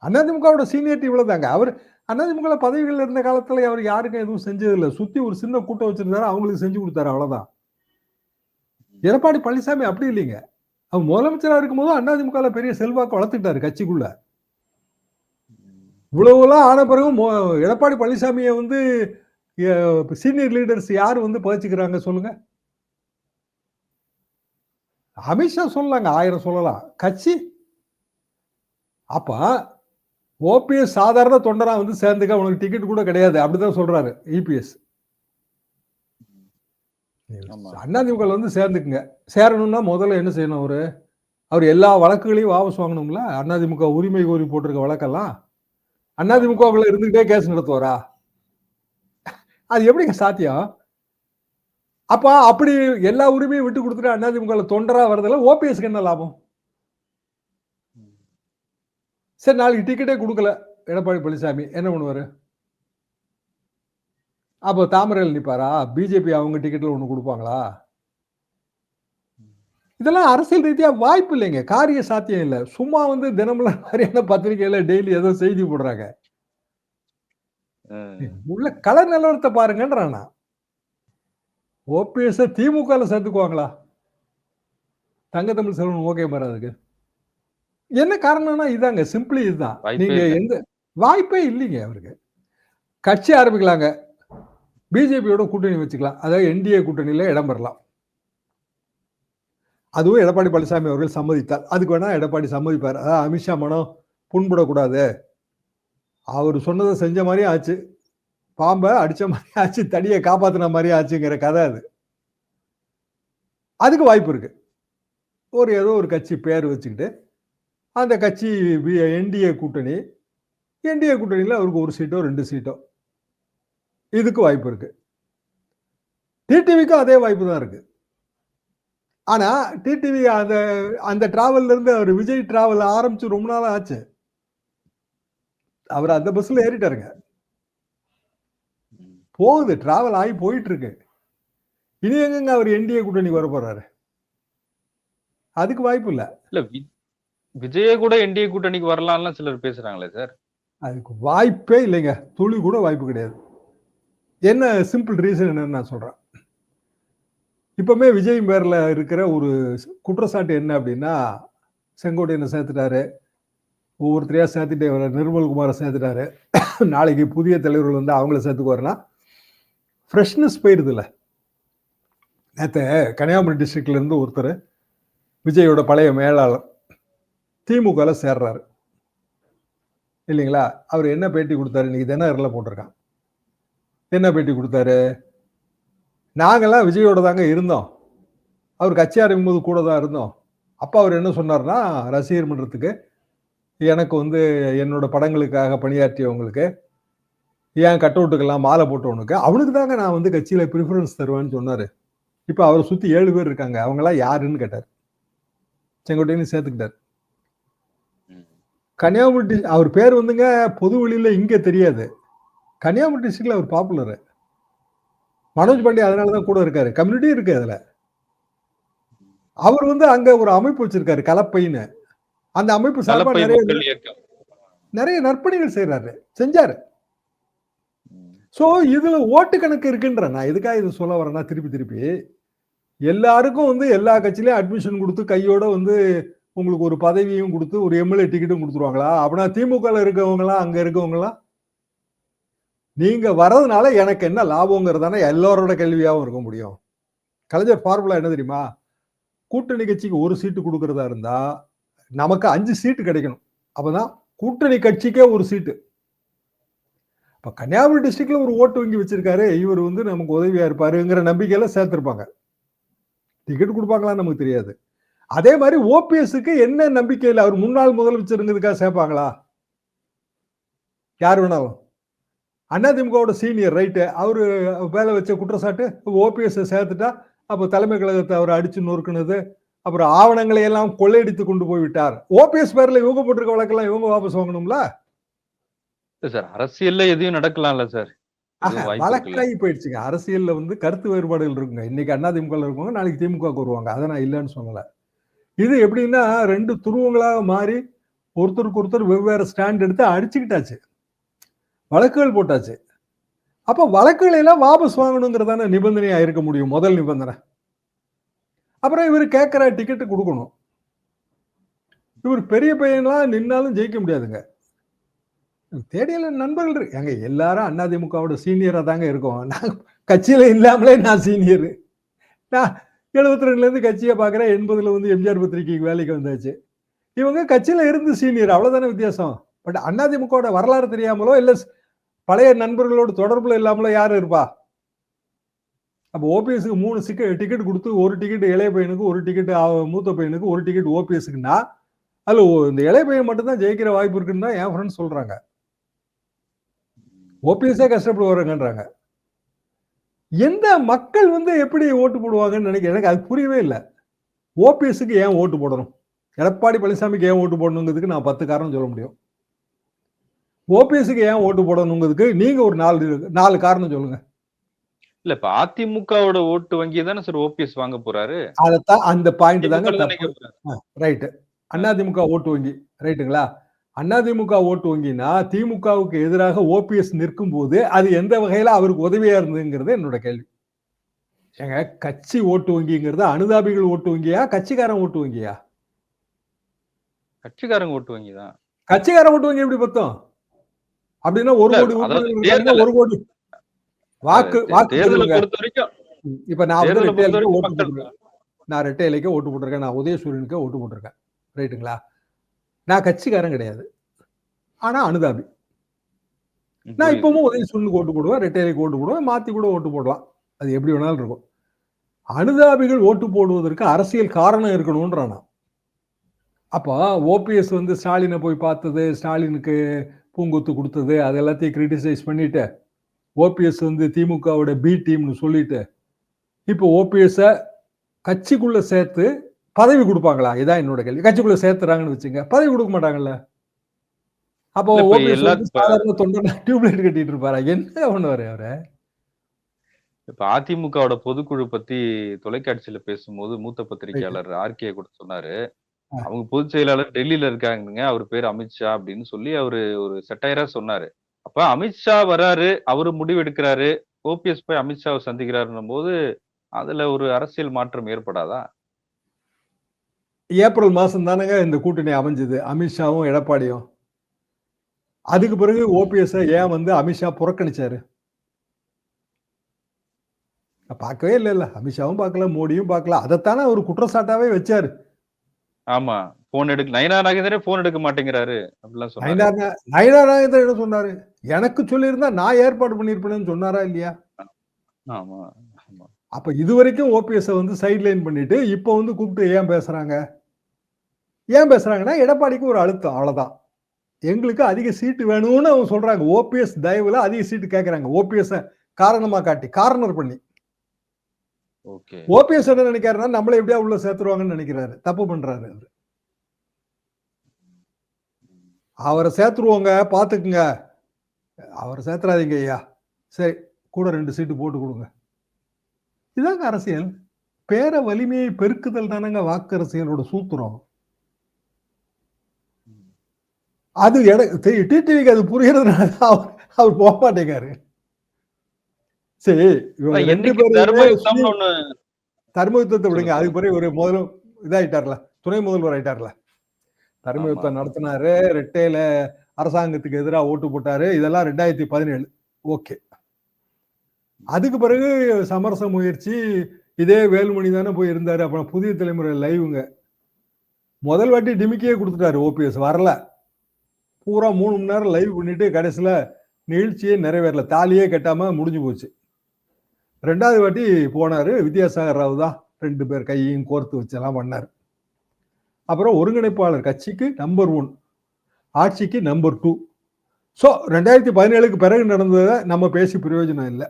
அதிமுகவோட சீனியரிட்டி இவ்வளவுதாங்க. அவர் அதிமுக பதவிகள் இருந்த காலத்துல அவர் யாருக்கும் எதுவும் செஞ்சது இல்லை. சுத்தி ஒரு சின்ன கூட்டம் வச்சிருந்தாரு, அவங்களுக்கு செஞ்சு கொடுத்தாரு, அவ்வளவுதான். எடப்பாடி பழனிசாமி அப்படி இல்லைங்க. அவர் முதலமைச்சரா இருக்கும் போது அதிமுக பெரிய செல்வாக்கு வளர்த்துட்டாரு கட்சிக்குள்ள. இவ்வளவுலாம் ஆன பிறகும் எடப்பாடி பழனிசாமியை வந்து சீனியர் லீடர்ஸ் யாரு வந்து பகிச்சுக்கிறாங்க சொல்லுங்க? அமித்ஷா சொல்லலாங்க, 1000 சொல்லலாம். கட்சி அப்ப ஓபிஎஸ் சாதாரண தொண்டரா வந்து சேர்ந்துக்க, உனக்கு டிக்கெட் கூட கிடையாது அப்படிதான் சொல்றாரு இபிஎஸ். அதிமுக வந்து சேர்ந்துக்குங்க. சேரணும்னா முதல்ல என்ன செய்யணும்? அவர் எல்லா வழக்குகளையும் வாபஸ் வாங்கணும்ல. அதிமுக உரிமை கோரி போட்டிருக்க வழக்கெல்லாம் அதிமுகவுல இருந்துகிட்டே கேஸ் நடத்துவாரா? அது எப்படிங்க சாத்தியம்? அப்ப அப்படி எல்லா உரிமையும் விட்டு கொடுத்துட்டு அதிமுக தொண்டரா வரதுல ஓபிஎஸ்க்கு என்ன லாபம்? சரி, நாளைக்கு டிக்கெட்டே கொடுக்கல எடப்பாடி பழனிசாமி, என்ன பண்ணுவாரு? அப்போ தாமரையில் நிப்பாரா? பிஜேபி அவங்க டிக்கெட்ல ஒண்ணு கொடுப்பாங்களா? இதெல்லாம் அரசியல் ரீதியா வாய்ப்பு இல்லைங்க, காரிய சாத்தியம் இல்லை. சும்மா வந்து தினமலர் மாதிரியான பத்திரிகையில டெய்லி ஏதோ செய்தி போடுறாங்க. உள்ள கள நிலவரத்தை பாருங்கன்றானா. ஓபிஎஸ் திமுக சேர்த்துக்குவாங்களா? தங்கத்தமிழ் செல்வன் ஓகே பாரு. என்ன காரணம்னா இதாங்க, சிம்பிளி இதுதான். நீங்க எந்த வாய்ப்பே இல்லைங்க அவருக்கு. கட்சி ஆரம்பிக்கலாங்க, பிஜேபியோட கூட்டணி வச்சுக்கலாம், அதாவது என்டிஏ கூட்டணியில இடம் பெறலாம். அதுவும் எடப்பாடி பழனிசாமி அவர்கள் சம்மதித்தார். அதுக்கு வேணா எடப்பாடி சம்மதிப்பார். அதாவது அமித்ஷா மனம் புண்படக்கூடாது, அவர் சொன்னதை செஞ்ச மாதிரியும் ஆச்சு, பாம்பை அடிச்ச மாதிரி ஆச்சு, தடியை காப்பாத்தின மாதிரி ஆச்சுங்கிற கதை அது. அதுக்கு வாய்ப்பு இருக்கு. ஏதோ ஒரு கட்சி பேர் வச்சுக்கிட்டு அந்த கட்சி என்டிஏ கூட்டணியில் அவருக்கு 1 சீட்டோ 2 சீட்டோ, இதுக்கு வாய்ப்பு இருக்கு. டிடிவிக்கும் அதே வாய்ப்பு தான் இருக்கு. ஆனா டிடிவி அந்த அந்த டிராவல்ல இருந்து அவர் விஜய் டிராவல் ஆரம்பிச்சு ரொம்ப நாள் ஆச்சு. அவர் அந்த பஸ்ல ஏறிட்டாருங்க. போகுது, டிராவல் ஆகி போயிட்டு இருக்கு. இனி எங்கங்க அவர் என்டிஏ கூட்டணி வர போறாரு? அதுக்கு வாய்ப்பு இல்ல. இல்ல விஜய கூட என்டிஏ கூட்டணிக்கு வரலாம்னு சிலர் பேசுறாங்களே சார். அதுக்கு வாய்ப்பே இல்லைங்க. துளி கூட வாய்ப்பு கிடையாது. என்ன சிம்பிள் ரீசன் என்னன்னு நான் சொல்றேன். இப்பவுமே விஜய் பேர்ல இருக்கிற ஒரு குற்றச்சாட்டு என்ன அப்படின்னா, செங்கோட்டையனை சேர்த்துட்டாரு, ஒவ்வொருத்தரையா சேர்த்துட்டே வர, நிர்மல்குமாரை சேர்த்துட்டாரு. நாளைக்கு புதிய தலைவர்கள் வந்து அவங்கள சேர்த்துக்குவாருன்னா ஃப்ரெஷ்னஸ் போயிடுதுல்ல. நேற்று கன்னியாகுமரி டிஸ்ட்ரிக்ட்ல இருந்து ஒருத்தர் விஜயோட பழைய மேலாளர் திமுகல சேர்றாரு இல்லைங்களா? அவர் என்ன பேட்டி கொடுத்தாரு? இன்னைக்கு தினகரில் போட்டிருக்கான். என்ன பேட்டி கொடுத்தாரு? நாங்கெல்லாம் விஜயோட தாங்க இருந்தோம், அவர் கட்சி ஆரம்பிக்கும் போது கூட தான் இருந்தோம். அப்போ அவர் என்ன சொன்னார்னா, ரசிகர் மன்றத்துக்கு எனக்கு வந்து என்னோட படங்களுக்காக பணியாற்றியவங்களுக்கு, ஏன் கட் அவுட்டுக்கெல்லாம் மாலை போட்டவனுக்கு அவனுக்கு தாங்க நான் வந்து கட்சியில ப்ரிஃபரன்ஸ் தருவேன்னு சொன்னாரு. இப்போ அவரை சுத்தி 7 பேர் இருக்காங்க, அவங்களாம் யாருன்னு கேட்டார். செங்கோட்டையன் சேர்த்துக்கிட்டார். கன்னியாகுமரி அவர் பேர் வந்துங்க பொது வெளியில இங்க தெரியாது. கன்னியாகுமரி டிஸ்ட்ரிக்ட்ல அவர் பாப்புலர். மனோஜ் பாண்டியா அதனாலதான் கூட இருக்காரு. கம்யூனிட்டி இருக்கு அதுல. அவர் வந்து அங்க ஒரு அமைப்பு வச்சிருக்காரு, கலப்பைன்னு. அந்த அமைப்பு சார்பா நிறைய நற்பணிகள் செய்யறாரு, செஞ்சாரு. சோ இதுல ஓட்டு கணக்கு இருக்குன்ற. நான் எதுக்காக இது சொல்ல வரேன்னா, திருப்பி எல்லாருக்கும் வந்து எல்லா கட்சியிலயும் அட்மிஷன் கொடுத்து கையோட வந்து உங்களுக்கு ஒரு பதவியும் கொடுத்து ஒரு எம்எல்ஏ டிக்கெட்டும் கொடுத்துருவாங்களா? அப்படின்னா திமுகல இருக்கவங்க எல்லாம் அங்க இருக்கவங்க எல்லாம் நீங்க வர்றதுனால எனக்கு என்ன லாபங்கிறதான எல்லாரோட கேள்வியாவும் இருக்க முடியும். கலைஞர் ஃபார்முலா என்ன தெரியுமா? கூட்டணி கட்சிக்கு ஒரு சீட்டு கொடுக்கறதா இருந்தா நமக்கு 5 சீட்டு கிடைக்கணும். அப்பதான் கூட்டணி கட்சிக்கே ஒரு சீட்டு. இப்ப கன்னியாகுமரி டிஸ்ட்ரிக்ட்ல ஒரு ஓட்டு வங்கி வச்சிருக்காரு, இவர் வந்து நமக்கு உதவியா இருப்பாருங்கிற நம்பிக்கையில சேர்த்திருப்பாங்க. டிக்கெட் கொடுப்பாங்களான்னு நமக்கு தெரியாது. அதே மாதிரி ஓபிஎஸ்க்கு என்ன நம்பிக்கையில் அவர் முன்னாள் முதலமைச்சருங்கிறதுக்காக சேர்ப்பாங்களா? யார் வேணாலும். அதிமுகவோட சீனியர் ரைட்டு, அவரு வேலை வச்ச குற்றச்சாட்டு ஓபிஎஸ் சேர்த்துட்டா அப்ப தலைமை கழகத்தை அவர் அடிச்சு நொறுக்குனது, அப்புறம் ஆவணங்களை எல்லாம் கொள்ளையடித்து கொண்டு போய் விட்டார். ஓபிஎஸ் பேர்ல இவங்க போட்டிருக்க வழக்கெல்லாம் இவங்க வாபஸ் வாங்கணும்ல? சார் அரசியல்ல எதையும் நடக்கலாம்ல சார். வழக்காகி போயிடுச்சுங்க. அரசியல்ல வந்து கருத்து வேறுபாடுகள் இருக்குங்க. இன்னைக்கு அதிமுக இருக்குவாங்க, நாளைக்கு திமுக வருவாங்க. அதை நான் இல்லைன்னு சொல்லல. இது எப்படின்னா 2 துருவங்களாக மாறி ஒருத்தருக்கு ஒருத்தர் வெவ்வேறு ஸ்டாண்ட் எடுத்து அடிச்சுக்கிட்டாச்சு, வழக்குகள் போட்டாச்சு. அப்ப வழக்குகளை எல்லாம் வாபஸ் வாங்கணுங்கிறதான நிபந்தனையா இருக்க முடியும், முதல் நிபந்தனை. அப்புறம் இவர் கேட்கிற டிக்கெட் கொடுக்கணும். இவர் பெரிய பையன்லாம் நின்னாலும் ஜெயிக்க முடியாதுங்க. தேடியல நண்பர்கள் இருக்காங்க, எல்லாரும் அதிமுகவோட சீனியரா தாங்க இருக்கோம். நான் கட்சியில இல்லாமலே நான் சீனியர். நான் 72ல இருந்து கட்சியை பாக்குறேன், 80ல வந்து எம்ஜிஆர் பத்திரிகைக்கு வேலைக்கு வந்தாச்சு. இவங்க கட்சியில இருந்து சீனியர், அவ்வளவுதானே வித்தியாசம். பட் அதிமுகவோட வரலாறு தெரியாமலோ இல்ல பழைய நண்பர்களோட தொடர்புல இல்லாமலோ யாரு இருப்பா? அப்ப ஓபிஎஸ்க்கு 3 டிக்கெட் கொடுத்து, ஒரு டிக்கெட் இளைய பையனுக்கு, ஒரு டிக்கெட் மூத்த பையனுக்கு, ஒரு டிக்கெட் ஓபிஎஸ்க்குன்னா அதுல இந்த இளைய பையன் மட்டும் தான் ஜெயிக்கிற வாய்ப்பு இருக்குன்னு தான் என் ஃப்ரெண்ட்ஸ் சொல்றாங்க. ஓபிஎஸ்ஸே கஷ்டப்படுவாருங்கன்றாங்க. எந்த மக்கள் வந்து எப்படி ஓட்டு போடுவாங்கன்னு நினைக்கிறேன். எனக்கு அது புரியவே இல்லை. ஓபிஎஸ்க்கு ஏன் ஓட்டு போடணும், எடப்பாடி பழனிசாமிக்கு ஏன் ஓட்டு போடணுங்கிறதுக்கு நான் 10 காரணம் சொல்ல முடியும். ஓபிஎஸ்க்கு ஏன் ஓட்டு போடணுங்கிறதுக்கு நீங்க ஒரு 4 காரணம் சொல்லுங்க. இல்ல இப்ப அதிமுகவோட ஓட்டு வங்கி தானே சார் ஓபிஎஸ் வாங்க போறாரு. அதத்தான் அந்த பாயிண்ட் தாங்க. ரைட், அதிமுக ஓட்டு வங்கி ரைட்டுங்களா? அதிமுக ஓட்டு வங்கினா திமுகவுக்கு எதிராக ஓபிஎஸ் நிற்கும் போது அது எந்த வகையில அவருக்கு உதவியா இருந்ததுங்கிறது என்னோட கேள்வி. ஏங்க கட்சி ஓட்டு வங்கிங்கிறது அனுதாபிகள் ஓட்டு வங்கியா, கட்சிக்காரன் ஓட்டு வங்கியா? கட்சிக்காரங்க ஓட்டு வங்கி தான். கட்சிக்காரன் ஓட்டு வங்கி எப்படி பத்தம்? அப்படின்னா 1 கோடி 1 கோடி வாக்கு பொறுத்த வரைக்கும் இப்ப நான் வந்து ரெட்டை இலைக்கு ஓட்டு போட்டிருக்கேன், நான் உதயசூரியனுக்கு ஓட்டு போட்டிருக்கேன் ரைட்டுங்களா? நான் கட்சிக்காரன் கிடையாது, ஆனா அனுதாபி. நான் இப்பவும் உதயசூரியனுக்கு ஓட்டு போடுவேன், ரெட்டை இலைக்கு ஓட்டு போடுவேன், மாத்தி கூட ஓட்டு போடலாம், அது எப்படி வேணாலும் இருக்கும். அனுதாபிகள் ஓட்டு போடுவதற்கு அரசியல் காரணம் இருக்கணும்ன்றானா. அப்போ ஓபிஎஸ் வந்து ஸ்டாலினை போய் பார்த்தது, ஸ்டாலினுக்கு பூங்கொத்து கொடுத்தது, அது எல்லாத்தையும் கிரிட்டிசைஸ் பண்ணிட்டு ஓபிஎஸ் வந்து திமுகவோட பி டீம்னு சொல்லிட்டு இப்போ ஓபிஎஸ் கட்சிக்குள்ள சேர்த்து பதவி கொடுப்பாங்களா? இதான் என்னோட கேள்வி. கட்சிக்குள்ள சேர்த்துறாங்கன்னு வச்சுங்க. பதவி கொடுக்க மாட்டாங்கல்ல. அப்போ இல்ல இப்ப ஓபிஎஸ் எல்லா வந்து சாதாரண தொண்டனா டியூப்லைட் கட்டிட்டு இருப்பாரா? என்ன பண்ணுவாரு அவரு? இப்ப அதிமுகவோட பொதுக்குழு பத்தி தொலைக்காட்சியில பேசும்போது மூத்த ரைட். பத்திரிகையாளர் ஆர்கே கூட சொன்னாரு. ஆ. அவங்க பொதுச் செயலாளர் டெல்லியில இருக்காங்கங்க. அவரு பேரு அமித்ஷா அப்படின்னு சொல்லி அவரு ஒரு செட்டையரா சொன்னாரு. அப்ப அமித்ஷா வராரு, அவரு முடிவு எடுக்கிறாரு. ஓபிஎஸ் போய் அமித்ஷாவ சந்திக்கிறாருன்னும்போது, அதுல ஒரு அரசியல் மாற்றம் ஏற்படாதா? ஏப்ரல் மாசம் தானங்க இந்த கூட்டணி அமைஞ்சது. அமித்ஷாவும், எடப்பாடியும். அதுக்கு ம், பிறகு ம். ஓபிஎஸ்ஸ ஏன் வந்து அமித்ஷா புறக்கணிச்சாரு? பார்க்கவே இல்லல்ல. அமித்ஷாவும் பார்க்கல, மோடியும் பார்க்கல. அதத்தானே அவரு குற்றச்சாட்டாவே வச்சாரு. ஆமா. நயினார் நாகேந்திரனே ஃபோன் எடுக்க மாட்டேங்கிறாரு. அப்படிலாம் சொன்னாரு. நயினார் நாகேந்திரன் என்ன சொன்னாரு? எனக்கு சொல்லியிருந்தா நான் ஏற்பாடு பண்ணியிருப்பேன்னு சொன்னாரா இல்லையா? ஆமா, ஆமா. அப்ப இதுவரைக்கும் ஓபிஎஸ்ஸ வந்து சைட் லைன் பண்ணிட்டு, இப்ப வந்து கூப்பிட்டு ஏன் பேசுறாங்க? ஏன் பேசுறாங்கன்னா, எடப்பாடிக்கு ஒரு அழுத்தம் அவ்வளவுதான். எங்களுக்கு அதிக சீட்டு வேணும்னு அவங்க சொல்றாங்க. ஓபிஎஸ் தயவுல அதிக சீட்டு கேட்கறாங்க. ஓபிஎஸ்ஸ காரணமா காட்டி, கார்னர் பண்ணி. ஓகே. ஓபிஎஸ் என்ன நினைக்கிறாருன்னா, நம்மள எப்படியாவது உள்ள சேர்த்துருவாங்கன்னு நினைக்கிறாரு. தப்பு பண்றாரு அவரு. அவர சேர்த்துருவோங்க, பார்த்துக்குங்க. அவர சேர்த்துறாதீங்க ஐயா. சரி, கூட 2 சீட்டு போட்டு குடுங்க. இதாங்க அரசியல். பேர வலிமையை பெருக்குதல் தானங்க வாக்கு அரசியலோட சூத்திரம். ம். அது டிடிவிக்கு அது புரியறதுனால அவர் அவர் போமாட்டேங்கிறாரு. சரி, இவங்க 2 என்னைக்கு பேருமே தர்ம யுத்தம்னு ஒண்ணு தர்ம யுத்தத்த விடுங்க. சொல்லுங்க, அதுக்கு சொல்லுங்க. பிறகு ஒரு முதலும் இதாயிட்டார்ல. துணை முதல்வர் ஆயிட்டார்ல. தர்ம ஆமா, யுத்தம் ஆமா. நடத்தினாரு. ரெட்டையில அரசாங்கத்துக்கு எதிரா ஓட்டு போட்டாரு. இதெல்லாம் 2017. ஓகே. அதுக்கு பிறகு சமரச முயற்சி, இதே வேலுமணி தானே போய் இருந்தாரு. அப்புறம் புதிய தலைமுறை லைவ்ங்க. முதல் வாட்டி டிமிக்கியே குடுத்துட்டாரு ஓபிஎஸ். வரல. பூரா 3 மணி நேரம் லைவ் பண்ணிட்டு கடைசியில நிகழ்ச்சியே நிறைவேறல. தாலியே கட்டாம முடிஞ்சு போச்சு. 2வது வாட்டி போனாரு. வித்யாசாகர் ராவ் தான் 2 பேர் கையையும் கோர்த்து வச்செல்லாம் பண்ணாரு. அப்புறம் ஒருங்கிணைப்பாளர் கட்சிக்கு நம்பர் 1, ஆட்சிக்கு நம்பர் 2. சோ 2017க்கு பிறகு நடந்தத நம்ம பேசி பிரயோஜனம் இல்ல.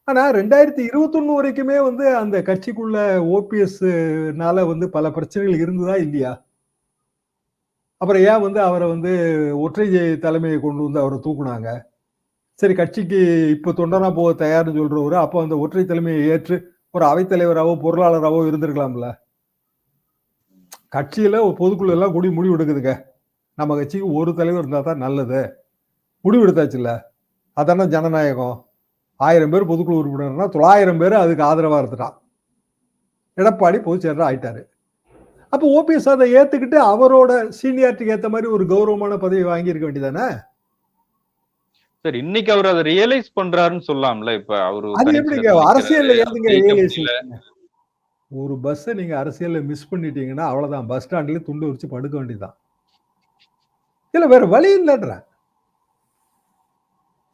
ஆனா 2021 வரைக்குமே வந்து அந்த கட்சிக்குள்ள ஓபிஎஸ்னால வந்து பல பிரச்சனைகள் இருந்ததா இல்லையா? அப்புறம் ஏன் வந்து அவர வந்து ஒற்றை தலைமையை கொண்டு வந்து அவர தூக்குனாங்க? சரி, கட்சிக்கு இப்ப தொண்டனா போக தயார்ன்னு சொல்றவரு, அப்ப அந்த ஒற்றை தலைமையை ஏற்று ஒரு அவைத்தலைவராவோ, பொருளாளராவோ இருந்திருக்கலாம்ல. கட்சியில பொதுக்குழு எல்லாம் கூடி முடிவு எடுக்குதுங்க. நம்ம கட்சிக்கு ஒரு தலைவர் இருந்தா தான் நல்லது. முடிவு எடுத்தாச்சுல்ல. அதானே ஜனநாயகம். 1000 பேர் பொதுக்குழு உறுப்பினர்னா 900 பேர் அதுக்கு ஆதரவா இருந்துட்டான். எடப்பாடி பொதுச் செயலரா ஆயிட்டாரு. அப்ப ஓபிஎஸ் அதை ஏத்துக்கிட்டு அவரோட சீனியாரிட்டிக்கு ஏத்த மாதிரி ஒரு கௌரவமான பதவி வாங்கி இருக்க வேண்டியதானே? சரி, இன்னைக்கு அவரு அத ரியலைஸ் பண்றாருன்னு சொல்லலாம்ல. இப்ப அவரு அது எப்படிங்க தனிச்சின்னத்துல நிக்கிறாரு. அரசியல்ல அவர் ஏதுங்க ஜெயிக்க முடியல. ரியலைசேஷன்? ஒரு பஸ்ஸ நீங்க அரசியல்ல மிஸ் பண்ணிட்டீங்கன்னா அவ்வளவுதான். பஸ் ஸ்டாண்ட்லயே துண்டு விரிச்சு படுக்க வேண்டியதுதான். இல்ல வேற வழி இல்லன்றேன்.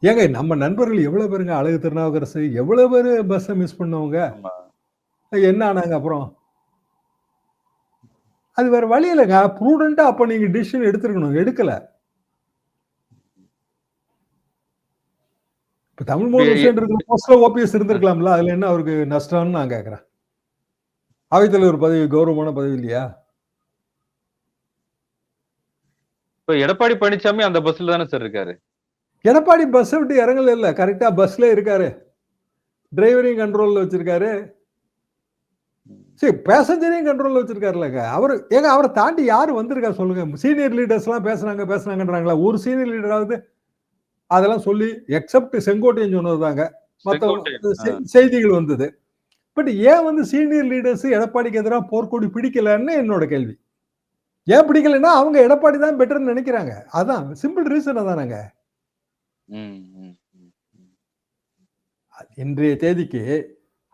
ஏங்க நம்ம நண்பர்கள் எவ்வளவு பேருங்க, அழகு திருநாவுக்கரசு எவ்வளவு பேரு பஸ்ஸ மிஸ் பண்ணவங்க. ஆமா. என்ன ஆனாங்க அப்புறம்? அது வேற வழி இல்லங்க. ப்ரூடென்ட்டா அப்ப நீங்க டிசிஷன் எடுத்திருக்கணும். எடுக்கல. இப்ப தமிழ் இப்ப மோகன் ஹுசைன் இருக்கிற போஸ்ட்ல ஓபிஎஸ் இருந்திருக்கலாம்ல. அதுல என்ன அவருக்கு நஷ்டம்னு நான் கேட்கிறேன். அவைத்தலைவர் பதவி கௌரவமான பதவி இல்லையா? இப்ப எடப்பாடி பழனிசாமி அந்த பஸ்ல தானே சார் இருக்காரு. எடப்பாடி பஸ்ஸ விட்டு இறங்கல இல்ல. கரெக்ட்டா பஸ்ல இருக்காரு. டிரைவரையும் கண்ட்ரோல்ல வச்சிருக்காரு. சரி, பேசஞ்சரையும் கண்ட்ரோல்ல வச்சிருக்காருல்லங்க. அவர தாண்டி யாரு வந்திருக்கா சொல்லுங்க? சீனியர் லீடர்ஸ்லாம் பேசுனாங்கன்றாங்களா? ஒரு சீனியர் லீடராவது அதெல்லாம் சொல்லி எக்ஸப்ட் செங்கோட்டையன் சொன்னதுதாங்க. செங்கோட்டையன். மத்த செய்திகள் வந்தது. பட் ஏன் வந்து சீனியர் லீடர்ஸ் எடப்பாடிக்கு எதிரா போர்க்கொடி பிடிக்கலன்னு என்னோட கேள்வி. ஏன் பிடிக்கலன்னா, அவங்க எடப்பாடி தான் பெட்டர்ன்னு நெனைக்கிறாங்க. அதான் சிம்பிள் ரீசன் அதானங்க. ம், ம், ம், ம். இன்றைய தேதிக்கு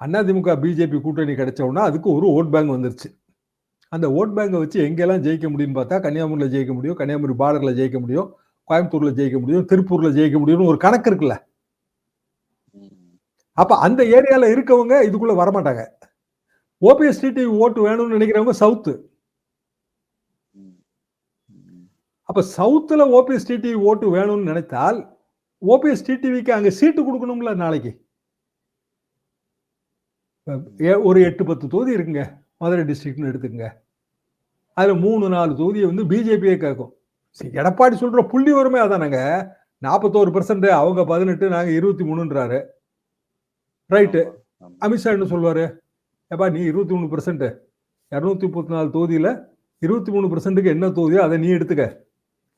அதிமுக, பிஜேபி கூட்டணி கிடைச்ச உடனே அதுக்கு ஒரு வோட் பேங்க் வந்துருச்சு. அந்த வோட் பேங்க வச்சு எங்கெல்லாம் ஜெயிக்க முடியும்னு பார்த்தா, கன்னியாகுமரியில ஜெயிக்க முடியும், கன்னியாகுமரி பார்டர்ல ஜெயிக்க முடியும், கோயம்புத்தூர்ல ஜெயிக்க முடியும், திருப்பூர்ல ஜெயிக்க முடியும்னு ஒரு கணக்கு இருக்குல்ல. ம். அப்ப அந்த ஏரியால இருக்கவங்க இதுக்குள்ள வரமாட்டாங்க. ஓபிஎஸ் டிடிவி ஓட்டு வேணும்னு நினைக்கிறவங்க சவுத். ம். ம். அப்ப சவுத்ல ஓபிஎஸ் டிடிவி ஓட்டு வேணும்னு நினைத்தால், ஓபிஎஸ் டிடிவிக்கு அங்க சீட்டு குடுக்கணும்ல நாளைக்கு. ஒரு 8-10 தொகுதி இருக்குங்க. மதுரை டிஸ்ட்ரிக்ட்னு எடுத்துக்கங்க. அதுல 3-4 தொகுதியை வந்து பிஜேபியே கேட்கும். எடப்பாடி சொல்ற புள்ளி விவரமே அதானங்க. 41% அவங்க 18 நாங்க 23ன்றாரு. ரைட்டு. ஆமா, ஆமா. அமித்ஷா என்ன சொல்வாரு? ஏப்பா நீ 23%, 234 தொகுதியில 23%க்கு என்ன தொகுதியோ அதை நீ எடுத்துக்க.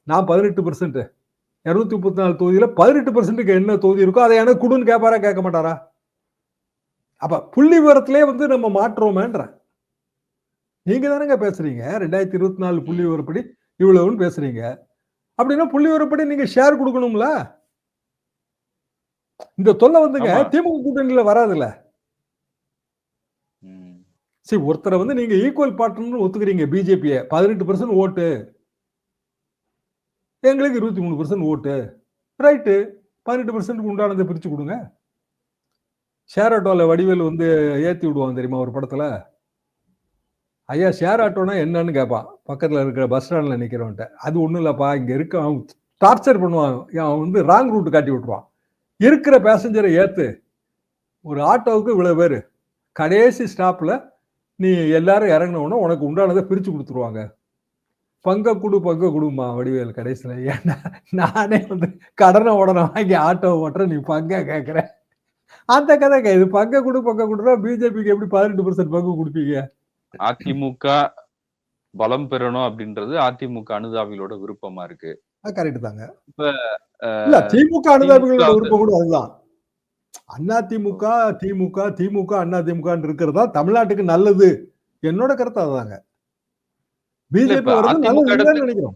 நான் 18%, 234 தொகுதியில 18%க்கு என்ன தொகுதி இருக்கோ அதை எனக்கு குடுன்னு கேட்பாரா கேட்க மாட்டாரா? அப்ப புள்ளி விவரத்திலே வந்து நம்ம மாற்றோமேன்றேன். நீங்க தானங்க பேசுறீங்க 2024 புள்ளி விவரப்படி இவ்வளவுன்னு பேசுறீங்க. அப்படின்னா புள்ளி விவரப்படி நீங்க ஷேர் கொடுக்கணும்ல. இந்த தொல்லை வந்துங்க ஆமா. திமுக கூட்டணியில வராதுல்ல. ம். சரி, ஒருத்தரை வந்து நீங்க ஈக்குவல் பார்ட்னர்னு ஒத்துக்கிறீங்க பிஜேபியை. 18% ஓட்டு, எங்களுக்கு 23% ஓட்டு. ரைட்டு. 18%க்கு உண்டானதை பிரிச்சு கொடுங்க. ஷேர் ஆட்டோல வடிவேல் வந்து ஏத்தி விடுவான் தெரியுமா ஒரு படத்துல? ஐயா ஷேர் ஆட்டோனா என்னன்னு கேட்பான். பக்கத்துல இருக்கிற பஸ் ஸ்டாண்ட்ல நிக்கிறவன்ட்ட. அது ஒண்ணும் இல்லப்பா, இங்க இருக்க அவன் டார்ச்சர் பண்ணுவான். அவன் வந்து ராங் ரூட் காட்டி விட்டுருவான். இருக்கிற பேசஞ்சரை ஏத்து. ஒரு ஆட்டோவுக்கு இவ்வளவு பேரு. கடைசி ஸ்டாப்ல நீ எல்லாரும் இறங்கின உனக்கு உண்டானதை பிரிச்சு கொடுத்துருவாங்க. பங்க குடுமா வடிவேல் கடைசியில. ஏன்னா நானே வந்து கடனை உடனே வாங்கி ஆட்டோ ஓட்டுற, நீ பங்க கேட்கிற. அந்த கதை இது பங்க கொடுனா பிஜேபிக்கு எப்படி 18% பங்கு கொடுப்பீங்க? அதிமுக பலம் பெறணும் அப்படின்றது அதிமுக அனுதாபிகளோட விருப்பமா இருக்கு. கரெக்ட் தாங்க. இப்ப இல்ல திமுக அனுதாபிகளோட திமுக விருப்பம் கூட அதுதான். அதிமுக, திமுக, திமுக, அதிமுக இருக்கிறதா தமிழ்நாட்டுக்கு நல்லது. என்னோட கருத்து அதுதாங்க. பிஜேபி வர்றது அதிமுக நல்லது இல்லைன்னு இடத்துக்கு நினைக்கிறோம்.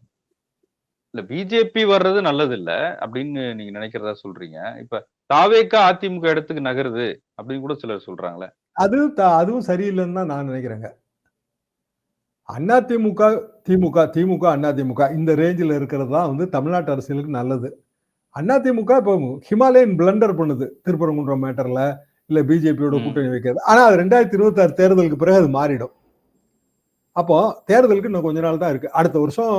இல்ல பிஜேபி வர்றது நல்லது இல்ல அப்படின்னு நீங்க நினைக்கிறதா சொல்றீங்க. இப்ப தாவேக்கா அதிமுக இடத்துக்கு நகருது அப்படின்னு கூட சிலர் சொல்றாங்களே. அதுவும் சரியில்லைன்னு தான் நான் நினைக்கிறேங்க. அதிமுக, திமுக, திமுக, அதிமுக இந்த ரேஞ்சில் இருக்கிறது தான் வந்து தமிழ்நாட்டு அரசியலுக்கு நல்லது. அதிமுக இப்போ ஹிமாலயன் பிளண்டர் பண்ணுது திருப்பரங்குன்றம் மேட்டர்ல, இல்ல பிஜேபியோட கூட்டணி வைக்கிறது. ஆனா அது 2026 தேர்தலுக்கு பிறகு அது மாறிடும். அப்போ தேர்தலுக்கு இன்னும் கொஞ்ச நாள் தான் இருக்கு. அடுத்த வருஷம்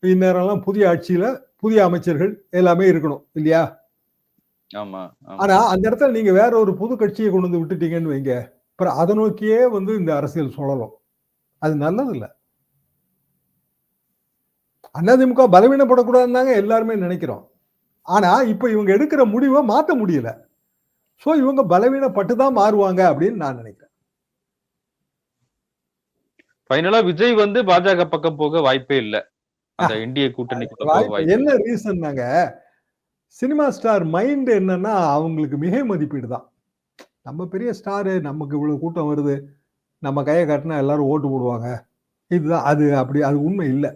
இந்நேரம்லாம் புதிய ஆட்சியில புதிய அமைச்சர்கள் எல்லாமே இருக்கணும் இல்லையா? ஆமா. ஆனா அந்த இடத்துல நீங்க வேற ஒரு புது கட்சியை கொண்டு வந்து விட்டுட்டீங்கன்னு வைங்க, அப்புறம் அதை நோக்கியே வந்து இந்த அரசியல் சுழலும். அது நல்லது இல்ல. அதிமுக பலவீனப்படக்கூடாதுன்னு தாங்க எல்லாருமே நினைக்கிறோம். ஆனா இப்ப இவங்க எடுக்கிற முடிவை மாத்த முடியல. சோ இவங்க பலவீனப்பட்டு தான் மாறுவாங்க அப்படின்னு நான் நினைக்கிறேன். ஃபைனலா விஜய் வந்து பாஜக பக்கம் போக வாய்ப்பே இல்ல. அந்த என்டிஏ கூட்டணிக்குள்ள போக வாய்ப்பு என்ன இல்ல. ரீசன்னாங்க, சினிமா ஸ்டார் மைண்ட் என்னன்னா அவங்களுக்கு மிகை மதிப்பீடு தான். நம்ம பெரிய ஸ்டாரு, நமக்கு இவ்வளவு கூட்டம் வருது, நம்ம கையை காட்டினா எல்லாரும் ஓட்டு போடுவாங்க. இதுதான் அது. அப்படி அது உண்மை இல்ல.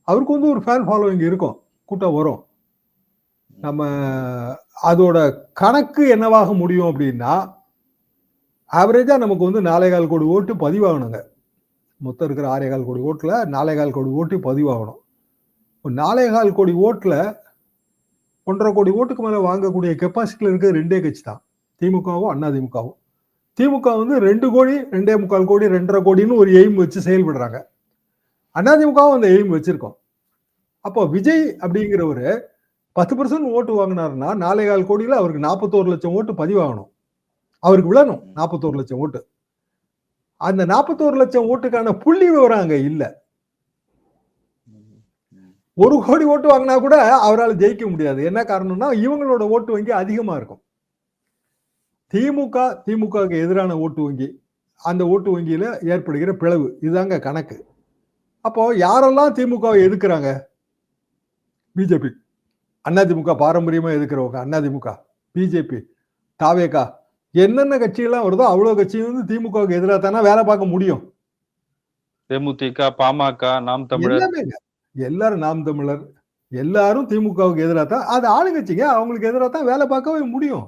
அவருக்கு வந்து ஒரு ஃபேன் ஃபாலோவிங் இருக்கும். கூட்டம் வரும். நம்ம அதோட கணக்கு என்னவாக முடியும் அப்படின்னா, ஆவரேஜா நமக்கு வந்து 4.25 கோடி ஓட்டு பதிவாகணுங்க. மொத்தம் இருக்கிற 6.25 கோடி ஓட்டுல 4.25 கோடி ஓட்டு பதிவாகணும். 4.25 கோடி ஓட்டுல 1.5 கோடி ஓட்டுக்கு மேல வாங்கக்கூடிய கெப்பாசிட்டில இருக்கிறது 2 கட்சி தான். திமுகவும், அதிமுகவும். திமுக வந்து 2 கோடி, 2.25 கோடி, 2.5 கோடின்னு ஒரு எய்ம் வச்சு செயல்படுறாங்க. அதிமுகவும் அந்த எய்ம் வச்சிருக்கோம். அப்போ விஜய் அப்படிங்கிறவரு 10% ஓட்டு வாங்கினாருன்னா 4.25 கோடியில அவருக்கு 41 லட்சம் ஓட்டு பதிவாகணும். அவருக்கு விழணும் 41 லட்சம் ஓட்டு. அந்த 41 லட்சம் ஓட்டுக்கான புள்ளி விவரம் அங்க இல்ல. 1 கோடி ஓட்டு வாங்கினா கூட அவரால் ஜெயிக்க முடியாது. என்ன காரணம்னா இவங்களோட ஓட்டு வங்கி அதிகமா இருக்கும். திமுகவுக்கு எதிரான ஓட்டு வங்கி, அந்த ஓட்டு வங்கியில ஏற்படுகிற பிளவு இதுதாங்க கணக்கு. அப்போ யாரெல்லாம் திமுகவை எதிர்க்கிறாங்க? பிஜேபி, அதிமுக பாரம்பரியமா எதிர்க்கிறவங்க அதிமுக, பிஜேபி, தாவேகா, என்னென்ன கட்சியெல்லாம் வருதோ அவ்வளவு கட்சியும் வந்து திமுகவுக்கு எதிராக தானே வேலை பார்க்க முடியும். தேமுதிக, பாமக, நாம் தமிழர் எல்லாமே எல்லாரும் நாம் தமிழர் எல்லாரும் திமுகவுக்கு எதிராக தான். அது ஆளுங்கட்சிங்க, அவங்களுக்கு எதிராக தான் வேலை பார்க்கவே முடியும்.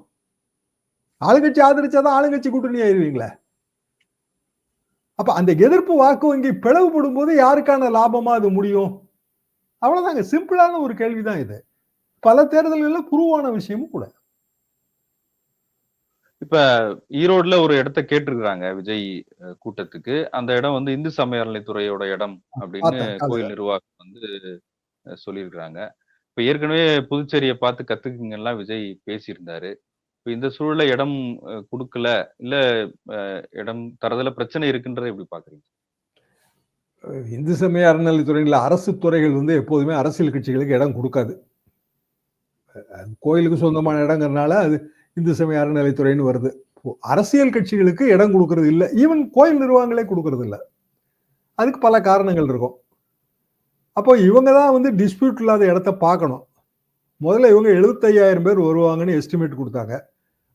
ஆளுங்கட்சி ஆதரிச்சாதான் ஆளுங்கட்சி கூட்டணி ஆயிருவீங்களே. அப்ப அந்த எதிர்ப்பு வாக்கு வங்கி பிளவுபடும் போது யாருக்கான லாபமா அது முடியும்? அவ்வளவுதாங்க. சிம்பிளான ஒரு கேள்விதான் இது. பல தேர்தல்கள்ல புருவான விஷயமும் கூட. இப்ப ஈரோடுல ஒரு இடத்த கேட்டிருக்கிறாங்க விஜய் கூட்டத்துக்கு. அந்த இடம் வந்து இந்து சமய அறநிலைத்துறையோட இடம் அப்படின்னு கோயில் நிர்வாகம் வந்து சொல்லியிருக்கிறாங்க. இப்ப ஏற்கனவே புதுச்சேரியை பார்த்து கத்துக்குங்கலாம் விஜய் பேசியிருந்தாரு. இப்ப இந்த சூழல்ல இடம் குடுக்கல, இல்ல அ இடம் தர்றதுல பிரச்சனை இருக்குன்றத எப்படி பார்க்குறீங்க? இந்து சமய அறநிலைத்துறையில அரசு துறைகள் வந்து எப்போதுமே அரசியல் கட்சிகளுக்கு இடம் குடுக்காது. கோயிலுக்கு சொந்தமான இடங்கிறனால அது இந்து சமய அறநிலைத்துறைன்னு வருது. அரசியல் கட்சிகளுக்கு இடம் குடுக்கறது இல்ல. ஈவன் கோயில் நிர்வாகங்களே குடுக்கறது இல்ல. அதுக்கு பல காரணங்கள் இருக்கும். அப்போ இவங்க தான் வந்து டிஸ்பியூட் இல்லாத இடத்த பார்க்கணும். முதல்ல இவங்க 75,000 பேர் வருவாங்கன்னு எஸ்டிமேட் குடுத்தாங்க.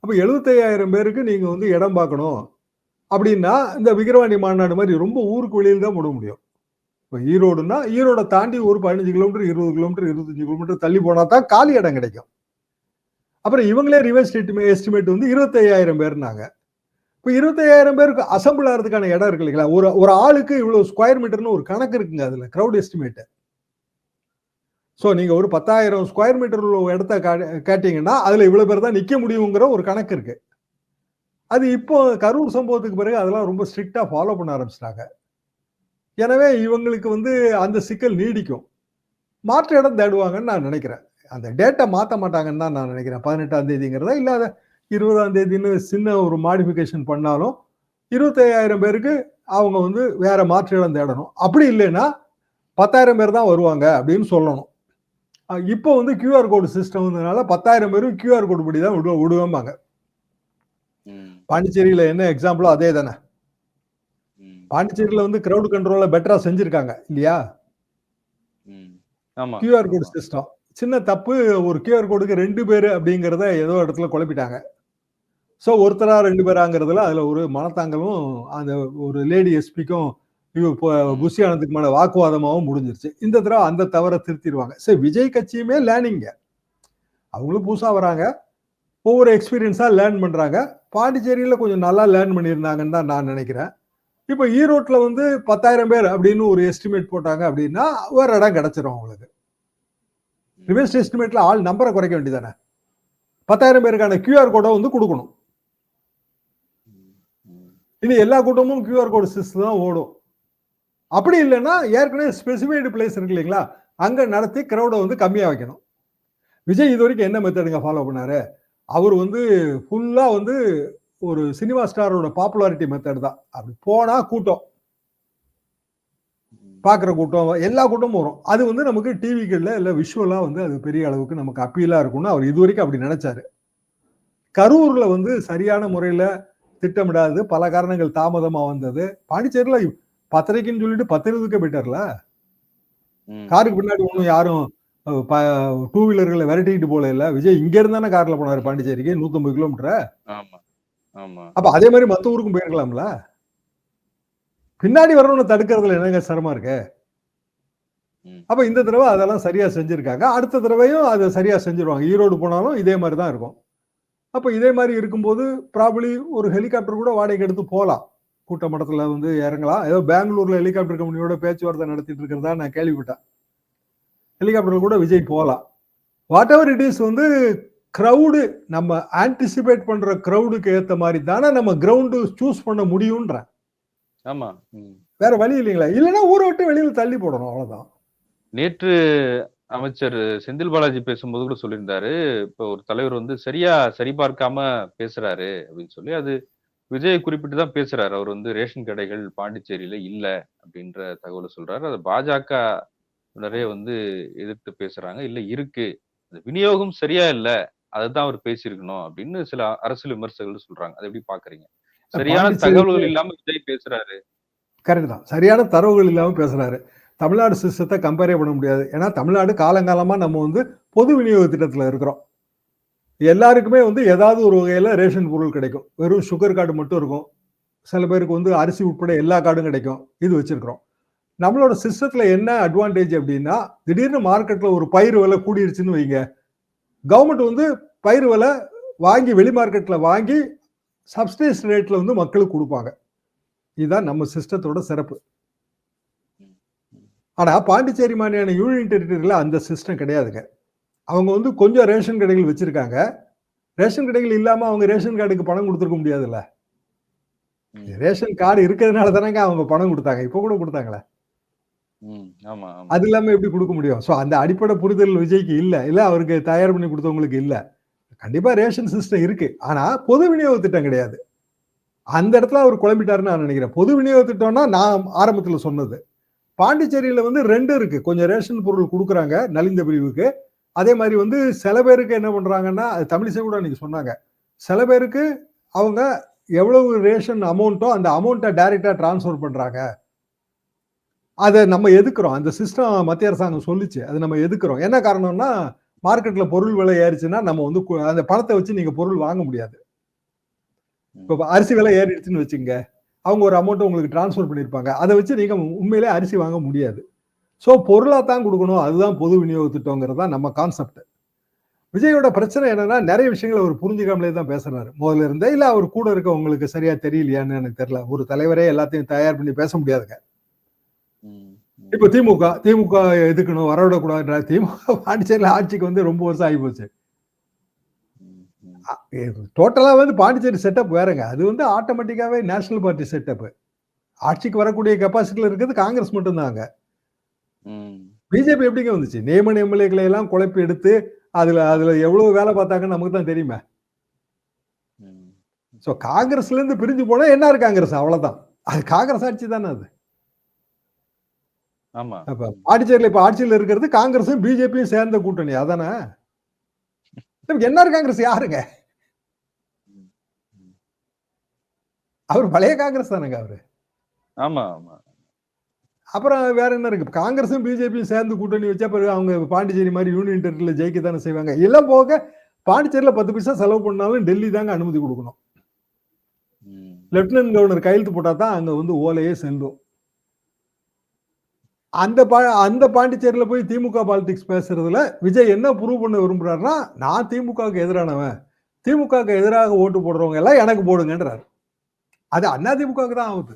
அப்ப 75,000 பேருக்கு நீங்க வந்து இடம் பார்க்கணும். அப்படின்னா, இந்த விக்கிரவாண்டி மாநாடு மாரி ரொம்ப ஊருக்கு வெளியில தான் போட முடியும். இப்ப ஈரோடுன்னா, ஈரோட தாண்டி ஒரு 15 கிலோமீட்டர், 20 கிலோமீட்டர், 25 கிலோமீட்டர் தள்ளி போனா தான் காலி இடம் கிடைக்கும். அப்புறம் இவங்களே ரிவர்ஸ் எஸ்டிமேட் வந்து 25,000 பேர்னாங்க. இப்ப 25,000 பேருக்கு அசெம்பிள் ஆறதுக்கான இடம் இருக்கு இல்லைங்களா? ஒரு ஒரு ஆளுக்கு இவ்வளவு ஸ்கொயர் மீட்டர்ன்னு ஒரு கணக்கு இருக்குங்க அதுல. Crowd estimate. சோ நீங்க ஒரு 10,000 ஸ்கொயர் மீட்டர் உள்ள இடத்த கேட்டீங்கன்னா, அதுல இவ்வளவு பேர் தான் நிக்க முடியுங்கிற ஒரு கணக்கு இருக்கு. அது இப்போ கரூர் சம்பவத்துக்கு பிறகு அதெல்லாம் ரொம்ப ஸ்ட்ரிக்ட்டா ஃபாலோ பண்ண ஆரம்பிச்சுட்டாங்க. எனவே இவங்களுக்கு வந்து அந்த சிக்கல் நீடிக்கும். மாற்று இடம் தேடுவாங்கன்னு நான் நினைக்கிறேன். அந்த டேட்ட மாத்த மாட்டாங்கன்னு தான் நான் நினைக்கிறேன். 18ஆம் தேதிங்கிறத இல்ல 20ஆம் தேதின்னு சின்ன ஒரு மாடிஃபிகேஷன் பண்ணாலும் 25,000 பேருக்கு அவங்க வந்து வேற மாற்று இடம் தேடணும். அப்படி இல்லைன்னா 10,000 பேர் தான் வருவாங்க அப்படின்னு சொல்லணும். இப்போ வந்து கியூஆர் கோடு சிஸ்டம் வந்ததுனால 10,000 பேரும் கியூஆர் கோடு படி தான் விடுவேம்பாங்க. பாண்டிச்சேரியில என்ன எக்ஸாம்பிளோ அதே தானே. பாண்டிச்சேரியில வந்து கிரவுட் கண்ட்ரோல பெட்டரா செஞ்சிருக்காங்க இல்லையா? QR code system. சின்ன தப்பு, ஒரு கியூஆர் கோடுக்கு 2 பேரு அப்படிங்கிறத ஏதோ இடத்துல குழப்பிட்டாங்க. சோ ஒருத்தரா 2 பேராங்கிறதுல அதுல ஒரு மனத்தாங்கலும் அந்த ஒரு லேடி எஸ்பிக்கும் புஷி ஆனதுக்குமான வாக்குவாதமாவும் முடிஞ்சிருச்சு. இந்த தடவை அந்த தவறை திருத்திடுவாங்க. சரி, விஜய் கட்சியுமே லேர்னிங்க. அவங்களும் புதுசா வராங்க. ஒவ்வொரு எக்ஸ்பீரியன்ஸா லேர்ன் பண்றாங்க. பாண்டிச்சேரியில கொஞ்சம் நல்லா லேர்ன் பண்ணியிருந்தாங்கன்னு தான் நான் நினைக்கிறேன். இப்ப ஈரோட்ல வந்து 10,000 பேர் அப்படின்னு ஒரு எஸ்டிமேட் போட்டாங்க அப்படின்னா வேற இடம் கிடைச்சிரும் அவங்களுக்கு. ரிவர்ஸ் எஸ்டிமேட்ல ஆள் நம்பரை குறைக்க வேண்டியதானே. 10,000 பேருக்கான கியூஆர் கோடை வந்து கொடுக்கணும். இனி எல்லா கூட்டமும் கியூஆர் கோடு சிஸ்டம் தான் ஓடும். அப்படி இல்லைன்னா ஏற்கனவே ஸ்பெசிஃபைடு பிளேஸ் இருக்கு இல்லைங்களா, அங்க நடத்தி கிரௌட வந்து கம்மியா வைக்கணும். விஜய் இது வரைக்கும் என்ன மெத்தடுங்க ஃபாலோ பண்ணாரு? அவர் வந்து ஃபுல்லா வந்து ஒரு சினிமா ஸ்டாரோட பாப்புலாரிட்டி மெத்தட் தான். அப்படி போனா கூட்டம், பாக்குற கூட்டம், எல்லா கூட்டமும் வரும். அது வந்து நமக்கு டிவிகள்ல இல்ல விஷுவலா வந்து அது பெரிய அளவுக்கு நமக்கு அப்பீலா இருக்கும்னு அவர் இது வரைக்கும் அப்படி நினைச்சாரு. கரூர்ல வந்து சரியான முறையில திட்டமிடாது, பல காரணங்கள் தாமதமா வந்தது. பாண்டிச்சேரியில 10:30க்குன்னு சொல்லிட்டு 10:20க்கே போயிட்டார்ல. காருக்கு பின்னாடி ஒன்றும் யாரும் டூ வீலர்களை விரட்டிட்டு போல இல்ல. விஜய் இங்க இருந்தானே கார்ல போனாரு பாண்டிச்சேரிக்கு 150 கிலோமீட்டர். அப்ப அதே மாதிரி மத்த ஊருக்கும் போயிருக்கலாம்ல. பின்னாடி வரணும்னு தடுக்கிறதுல என்னங்க சிரமம் இருக்கு? அப்ப இந்த தடவை அதெல்லாம் சரியா செஞ்சிருக்காங்க. அடுத்த தடவையும் அதை சரியா செஞ்சிருவாங்க. ஈரோடு போனாலும் இதே மாதிரி தான் இருக்கும். அப்ப இதே மாதிரி இருக்கும்போது ப்ராபபிலி ஒரு ஹெலிகாப்டர் கூட வாடகைக்கு எடுத்து போலாம். கூட்டமடத்துல வந்து இறங்கலாம். ஏதோ பெங்களூர்ல ஹெலிகாப்டர் கம்பெனியோட பேச்சுவார்த்தை நடத்திட்டு இருக்கிறதா நான் கேள்விப்பட்டேன். ஹெலிகாப்டர் கூட விஜய் போகலாம். வாட் எவர் இட் இஸ் வந்து கிரௌடு நம்ம ஆன்டிசிபேட் பண்ற கிரௌடுக்கு ஏத்த மாதிரி தானே நம்ம கிரவுண்டு சூஸ் பண்ண முடியும்ன்ற. ஆமா. வேற வழி இல்லைங்களா? இல்லைன்னா ஊரை விட்டு வெளியில தள்ளி போடணும், அவ்வளவுதான். நேற்று அமைச்சர் செந்தில் பாலாஜி பேசும்போது கூட சொல்லியிருந்தாரு, இப்ப ஒரு தலைவர் வந்து சரியா சரிபார்க்காம பேசுறாரு அப்படின்னு சொல்லி. அது விஜயை குறிப்பிட்டு தான் பேசுறாரு. அவர் வந்து ரேஷன் கடைகள் பாண்டிச்சேரியில இல்ல அப்படின்ற தகவலை சொல்றாரு. அது பாஜகவினரே வந்து எதிர்த்து பேசுறாங்க. இல்ல இருக்கு. அது விநியோகம் சரியா இல்ல. அதுதான் அவர் பேசியிருக்கணும் அப்படின்னு சில அரசியல் விமர்சகர்கள் சொல்றாங்க. அதை எப்படி பாக்குறீங்க? சரியான தகவல்கள் இல்லாம விஜய் பேசுறாரு. கரெக்ட் தான். சரியான தரவுகள் இல்லாம பேசுறாரு. தமிழ்நாடு சிஸ்டத்தை கம்பேரே பண்ண முடியாது. ஏன்னா தமிழ்நாடு காலங்காலமா நம்ம வந்து பொது விநியோக திட்டத்துல இருக்கிறோம். எல்லாருக்குமே வந்து ஏதாவது ஒரு வகையில ரேஷன் பொருள் கிடைக்கும். வெறும் சுகர் கார்டு மட்டும் இருக்கும். சில பேருக்கு வந்து அரிசி உட்பட எல்லா கார்டும் கிடைக்கும். இது வச்சிருக்கிறோம். நம்மளோட சிஸ்டத்துல என்ன அட்வான்டேஜ் அப்படின்னா, திடீர்னு மார்க்கெட்ல ஒரு பயிர் விலை கூடிருச்சுன்னு வைங்க, கவர்மெண்ட் வந்து பயிர் விலை வாங்கி வெளி மார்க்கெட்ல வாங்கி சப்சிடைஸ் ரேட்ல வந்து மக்களுக்கு கொடுப்பாங்க. இதுதான் நம்ம சிஸ்டத்தோட சிறப்பு. ஆனா பாண்டிச்சேரி மாதிரியான யூனியன் டெரிட்டரியில அந்த சிஸ்டம் கிடையாதுங்க. அவங்க வந்து கொஞ்சம் ரேஷன் கடைகள் வச்சிருக்காங்க. ரேஷன் கடைகள் இல்லாம அவங்க ரேஷன் கார்டுக்கு பணம் கொடுத்துருக்க முடியாதுல்ல. ரேஷன் கார்டு இருக்கிறதுனால தானங்க அவங்க பணம் கொடுத்தாங்க. இப்ப கூட கொடுத்தாங்களே. அது இல்லாம எப்படி கொடுக்க முடியும்? சோ அந்த அடிப்படை புரிதல் விஜய்க்கு இல்ல. இல்ல அவருக்கு தயார் பண்ணி கொடுத்தவங்களுக்கு இல்ல. கண்டிப்பா ரேஷன் சிஸ்டம் இருக்கு. ஆனா பொது விநியோக திட்டம் கிடையாது. அந்த இடத்துல அவர் குழம்பிட்டாருன்னு நான் நினைக்கிறேன். பொது விநியோக திட்டம்னா நான் ஆரம்பத்துல சொன்னது. பாண்டிச்சேரியில வந்து 2 இருக்கு. கொஞ்சம் ரேஷன் பொருள் குடுக்குறாங்க நலிந்த பிரிவுக்கு. அதே மாரி வந்து சில பேருக்கு என்ன பண்றாங்கன்னா, அது தமிழிசை கூட அன்னைக்கு சொன்னாங்க. சில பேருக்கு அவங்க எவ்வளவு ரேஷன் அமௌண்ட்டோ அந்த அமௌண்ட்ட டைரக்ட்டா டிரான்ஸ்ஃபர் பண்றாங்க. அத நம்ம எதுக்குறோம். அந்த சிஸ்டம் மத்திய அரசாங்கம் சொல்லுச்சு. அத நம்ம எதுக்குறோம். என்ன காரணம்னா, மார்க்கெட்ல பொருள் விலை ஏறுச்சுன்னா, நம்ம வந்து அந்த பணத்த வச்சு நீங்க பொருள் வாங்க முடியாது. இப்ப அரிசி விலை ஏறிடுச்சுன்னு வச்சுக்கங்க. அவங்க ஒரு அமௌண்ட் உங்களுக்கு டிரான்ஸ்ஃபர் பண்ணியிருப்பாங்க. அத வச்சு நீங்க உண்மையிலே அரிசி வாங்க முடியாது. சோ பொருளா தான் குடுக்கணும். அதுதான் பொது விநியோக திட்டம்ங்கிறது தான் நம்ம கான்செப்ட். விஜயோட பிரச்சனை என்னன்னா, நெறைய விஷயங்கள அவர் புரிஞ்சுக்காமலே தான் பேசுறாரு. முதல்ல இருந்தே. இல்ல அவர் கூட இருக்கவங்களுக்கு சரியா தெரியலையான்னு எனக்கு தெரியல. ஒரு தலைவரே எல்லாத்தையும் தயார் பண்ணி பேச முடியாதுங்க. இப்ப திமுக எதுக்கணும், வரவிடக்கூடாதுன்ற திமுக பாண்டிச்சேரியில ஆட்சிக்கு வந்து ரொம்ப வருஷம் ஆகிப்போச்சு. டோட்டலா வந்து பாண்டிச்சேரி செட்டப் வேறங்க. அது வந்து ஆட்டோமேட்டிக்காவே நேஷனல் பார்ட்டி செட்டப். ஆட்சிக்கு வரக்கூடிய கெப்பாசிட்டில இருக்கிறது காங்கிரஸ் மட்டும் தாங்க. பிஜேபி எப்படிங்க வந்துச்சு? நியமன எம்எல்ஏக்களை எல்லாம் குழப்பி எடுத்து அதுல அதுல எவ்வளவு வேலை பார்த்தாங்கன்னு நமக்கு தான் தெரியுமே. சோ காங்கிரஸ்ல இருந்து பிரிஞ்சு போனா என்ஆர் காங்கிரஸ் அவ்வளவுதான். அது காங்கிரஸ் ஆட்சி தானே அது. ஆமா. அப்ப பாண்டிச்சேரியில இப்ப ஆட்சியில இருக்கிறது காங்கிரஸும் பிஜேபியும் சேர்ந்த கூட்டணி அதானே? என்ஆர் காங்கிரஸ் யாருங்க? அவர் பழைய காங்கிரஸ் தானங்க அவரு. ஆமா, ஆமா. அப்புறம் வேற என்ன இருக்கு? காங்கிரஸும் பிஜேபியும் சேர்ந்து கூட்டணி வச்சா பிறகு அவங்க பாண்டிச்சேரி மாதிரி யூனியன் டெரிட்டரியில ஜெயிக்க தானே செய்வாங்க. எல்லாம் போக பாண்டிச்சேரியில 10 பைசா செலவு பண்ணாலும் டெல்லி தாங்க அனுமதி கொடுக்கணும். லெப்டினன்ட் கவர்னர் கையெழுத்து போட்டா தான் அங்க வந்து ஓலையே செல்லும். அந்த பாண்டிச்சேரியில போய் திமுக பாலிடிக்ஸ் பேசுறதுல விஜய் என்ன ப்ரூவ் பண்ண விரும்புறாருன்னா, நான் திமுகவுக்கு எதிரானவன். திமுகவுக்கு எதிராக ஓட்டு போடுறவங்க எல்லாம் எனக்கு போடுங்கன்றாரு. அது அதிமுகவுக்கு தான் ஆகுது.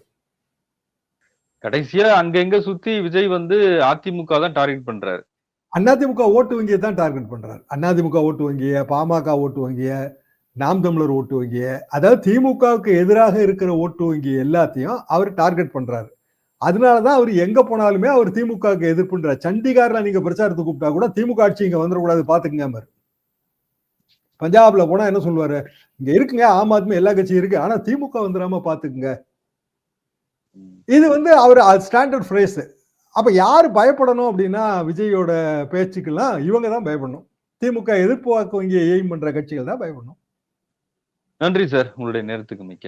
கடைசியா அங்கங்க சுத்தி விஜய் வந்து அதிமுக தான் டார்கெட் பண்றாரு. அதிமுக ஓட்டு வங்கியை தான் டார்கெட் பண்றாரு. அதிமுக ஓட்டு வங்கிய, பாமக ஓட்டு வங்கிய, நாம் தமிழர் ஓட்டு வங்கிய, அதாவது திமுகவுக்கு எதிராக இருக்கிற ஓட்டு வங்கி எல்லாத்தையும் அவர் டார்கெட் பண்றாரு. அதனாலதான் அவர் எங்க போனாலுமே அவர் திமுகவுக்கு எதிர்ப்புன்றார். சண்டிகார்ல நீங்க பிரச்சாரத்துக்கு கூப்பிட்டா கூட திமுக ஆட்சி இங்க வந்துடக்கூடாது பாத்துக்கங்க. பஞ்சாப்ல போனா என்ன சொல்லுவாரு? இங்க இருக்குங்க ஆம் ஆத்மி எல்லா கட்சியும் இருக்கு. ஆனா திமுக வந்துடாம பாத்துக்குங்க. இது வந்து அவர் ஸ்டாண்டர்ட் ஃப்ரேஸ். அப்ப யாரு பயப்படணும் அப்படின்னா விஜயோட பேச்சுக்கெல்லாம் இவங்க தான் பயப்படணும். திமுக எதிர்ப்பு வாக்கு வங்கியை எய்ம் பண்ற கட்சிகள் தான் பயப்படணும். நன்றி சார். உங்களுடைய நேரத்துக்கு மிக்க